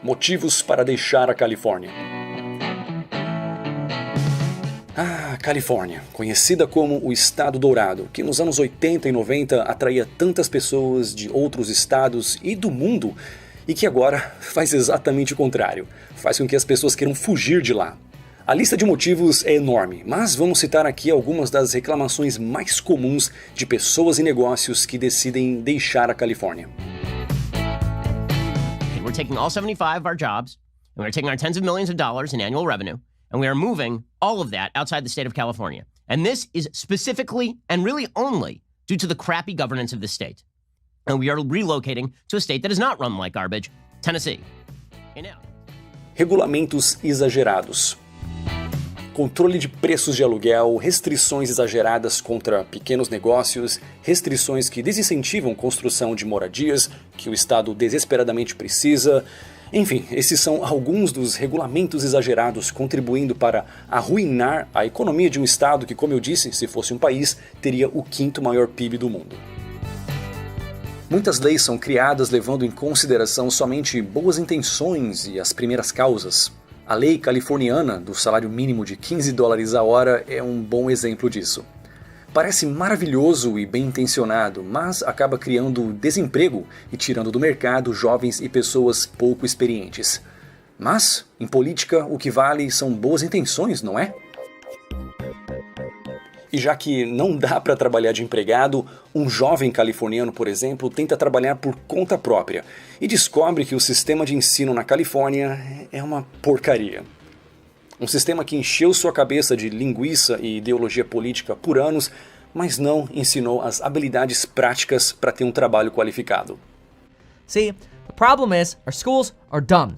Motivos para deixar a Califórnia. Califórnia, conhecida como o Estado Dourado, que nos anos 80 e 90 atraía tantas pessoas de outros estados e do mundo, e que agora faz exatamente o contrário, faz com que as pessoas queiram fugir de lá. A lista de motivos é enorme, mas vamos citar aqui algumas das reclamações mais comuns de pessoas e negócios que decidem deixar a Califórnia. We're taking all 75 of our jobs, and we're taking our tens of millions of dollars in annual revenue, and we are moving all of that outside the state of California. And this is specifically and really only due to the crappy governance of the state. And we are relocating to a state that is not run like garbage, Tennessee. Regulamentos exagerados. Controle de preços de aluguel, restrições exageradas contra pequenos negócios, restrições que desincentivam construção de moradias que o Estado desesperadamente precisa. Enfim, esses são alguns dos regulamentos exagerados contribuindo para arruinar a economia de um estado que, como eu disse, se fosse um país, teria o 5º maior PIB do mundo. Muitas leis são criadas levando em consideração somente boas intenções e as primeiras causas. A lei californiana do salário mínimo de $15 a hora é um bom exemplo disso. Parece maravilhoso e bem intencionado, mas acaba criando desemprego e tirando do mercado jovens e pessoas pouco experientes. Mas, em política, o que vale são boas intenções, não é? E já que não dá para trabalhar de empregado, um jovem californiano, por exemplo, tenta trabalhar por conta própria e descobre que o sistema de ensino na Califórnia é uma porcaria. Um sistema que encheu sua cabeça de linguiça e ideologia política por anos, mas não ensinou as habilidades práticas para ter um trabalho qualificado. See, the problem is our schools are dumb.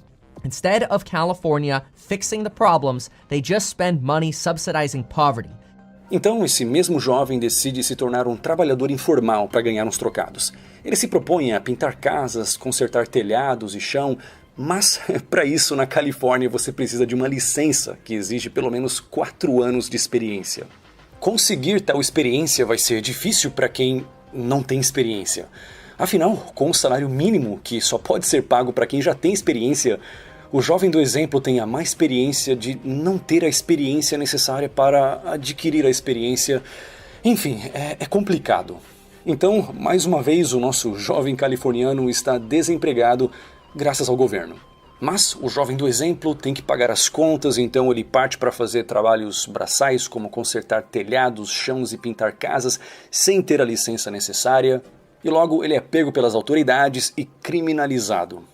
Instead of California fixing the problems, they just spend money subsidizing poverty. Então, esse mesmo jovem decide se tornar um trabalhador informal para ganhar uns trocados. Ele se propõe a pintar casas, consertar telhados e chão, mas para isso na Califórnia você precisa de uma licença que exige pelo menos 4 anos de experiência. Conseguir tal experiência vai ser difícil para quem não tem experiência. Afinal, com o salário mínimo, que só pode ser pago para quem já tem experiência, o jovem do exemplo tem a má experiência de não ter a experiência necessária para adquirir a experiência. Enfim, é complicado. Então, mais uma vez, o nosso jovem californiano está desempregado graças ao governo. Mas o jovem do exemplo tem que pagar as contas, então ele parte para fazer trabalhos braçais como consertar telhados, chãos e pintar casas sem ter a licença necessária. E logo ele é pego pelas autoridades e criminalizado.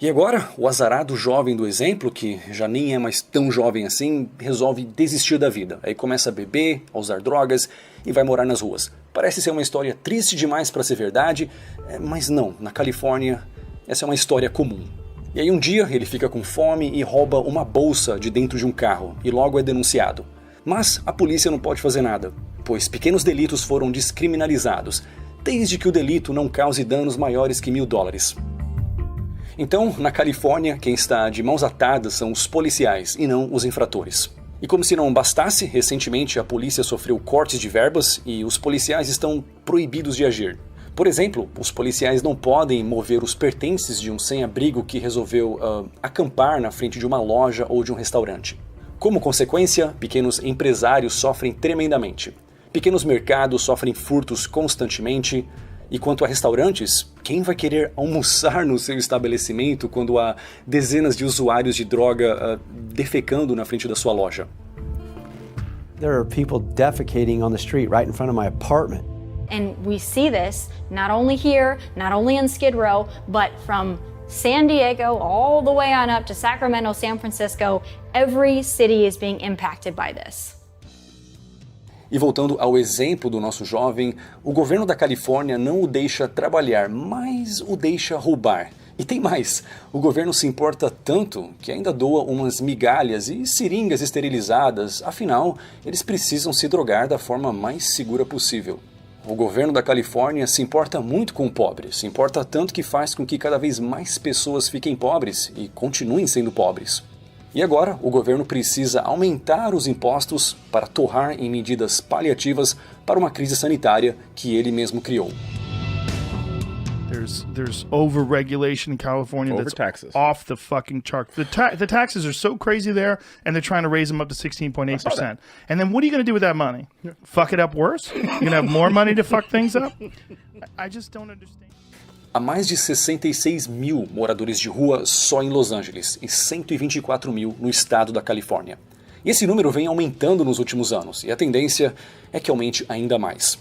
E agora, o azarado jovem do exemplo, que já nem é mais tão jovem assim, resolve desistir da vida. Aí começa a beber, a usar drogas e vai morar nas ruas. Parece ser uma história triste demais para ser verdade, mas não, na Califórnia essa é uma história comum. E aí um dia ele fica com fome e rouba uma bolsa de dentro de um carro e logo é denunciado. Mas a polícia não pode fazer nada, pois pequenos delitos foram descriminalizados, desde que o delito não cause danos maiores que $1.000. Então, na Califórnia, quem está de mãos atadas são os policiais e não os infratores. E como se não bastasse, recentemente a polícia sofreu cortes de verbas e os policiais estão proibidos de agir. Por exemplo, os policiais não podem mover os pertences de um sem-abrigo que resolveu acampar na frente de uma loja ou de um restaurante. Como consequência, pequenos empresários sofrem tremendamente. Pequenos mercados sofrem furtos constantemente. E quanto a restaurantes, quem vai querer almoçar no seu estabelecimento quando há dezenas de usuários de droga defecando na frente da sua loja? There are people defecating on the street right in front of my apartment. And we see this not only here, not only in Skid Row, but from San Diego all the way on up to Sacramento, San Francisco. Every city is being impacted by this. E voltando ao exemplo do nosso jovem, o governo da Califórnia não o deixa trabalhar, mas o deixa roubar. E tem mais, o governo se importa tanto que ainda doa umas migalhas e seringas esterilizadas, afinal, eles precisam se drogar da forma mais segura possível. O governo da Califórnia se importa muito com o pobre, se importa tanto que faz com que cada vez mais pessoas fiquem pobres e continuem sendo pobres. E agora, o governo precisa aumentar os impostos para torrar em medidas paliativas para uma crise sanitária que ele mesmo criou. There's over-regulation in California that's taxes. off the fucking chart. The taxes are so crazy there, and they're trying to raise them up to 16.8%. And then what are you going to do with that money? Fuck it up worse? You're going to have more money to fuck things up? I just don't understand. Há mais de 66 mil moradores de rua só em Los Angeles e 124 mil no estado da Califórnia. E esse número vem aumentando nos últimos anos, e a tendência é que aumente ainda mais.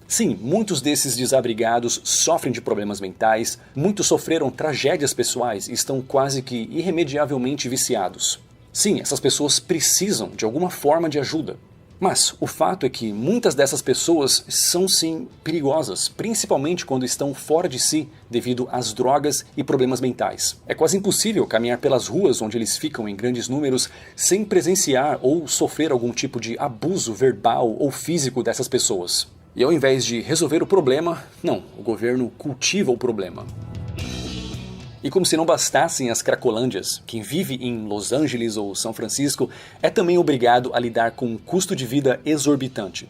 Sim, muitos desses desabrigados sofrem de problemas mentais, muitos sofreram tragédias pessoais e estão quase que irremediavelmente viciados. Sim, essas pessoas precisam de alguma forma de ajuda. Mas o fato é que muitas dessas pessoas são sim perigosas, principalmente quando estão fora de si devido às drogas e problemas mentais. É quase impossível caminhar pelas ruas onde eles ficam em grandes números sem presenciar ou sofrer algum tipo de abuso verbal ou físico dessas pessoas. E ao invés de resolver o problema, não, o governo cultiva o problema. E como se não bastassem as cracolândias, quem vive em Los Angeles ou São Francisco é também obrigado a lidar com um custo de vida exorbitante.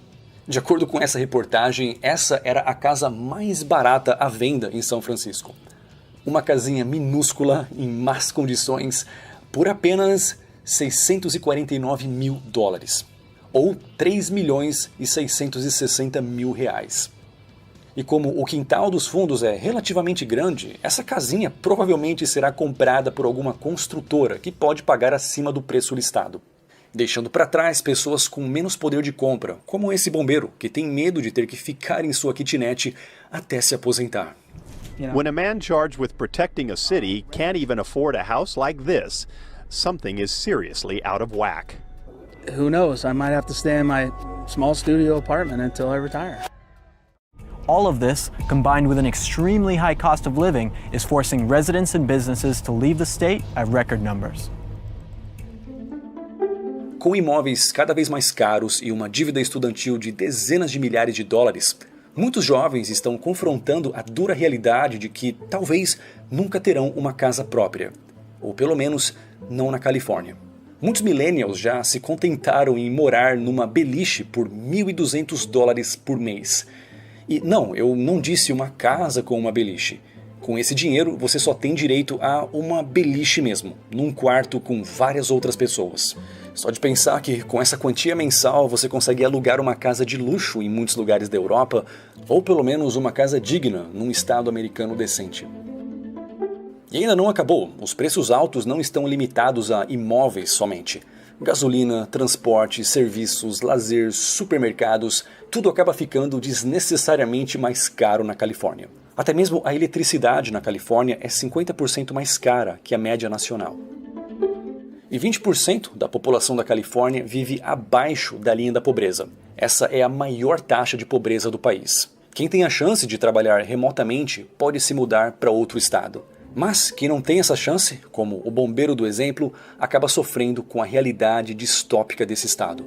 De acordo com essa reportagem, essa era a casa mais barata à venda em São Francisco. Uma casinha minúscula, em más condições, por apenas $649 mil. Ou 3.660.000 reais. E como o quintal dos fundos é relativamente grande, essa casinha provavelmente será comprada por alguma construtora que pode pagar acima do preço listado. Deixando para trás pessoas com menos poder de compra, como esse bombeiro, que tem medo de ter que ficar em sua kitnet até se aposentar. When a man charged with protecting a city can't even afford a house like this, something is seriously out of whack. Who knows? I might have to stay in my small studio apartment until I retire. All of this, combined with an extremely high cost of living, is forcing residents and businesses to leave the state at record numbers. Com imóveis cada vez mais caros e uma dívida estudantil de dezenas de milhares de dólares, muitos jovens estão confrontando a dura realidade de que talvez nunca terão uma casa própria, ou pelo menos não na Califórnia. Muitos millennials já se contentaram em morar numa beliche por $1.200 por mês. E não, eu não disse uma casa com uma beliche. Com esse dinheiro, você só tem direito a uma beliche mesmo, num quarto com várias outras pessoas. Só de pensar que com essa quantia mensal você consegue alugar uma casa de luxo em muitos lugares da Europa, ou pelo menos uma casa digna num estado americano decente. E ainda não acabou, os preços altos não estão limitados a imóveis somente. Gasolina, transporte, serviços, lazer, supermercados, tudo acaba ficando desnecessariamente mais caro na Califórnia. Até mesmo a eletricidade na Califórnia é 50% mais cara que a média nacional. E 20% da população da Califórnia vive abaixo da linha da pobreza. Essa é a maior taxa de pobreza do país. Quem tem a chance de trabalhar remotamente pode se mudar para outro estado. Mas quem não tem essa chance, como o bombeiro do exemplo, acaba sofrendo com a realidade distópica desse estado.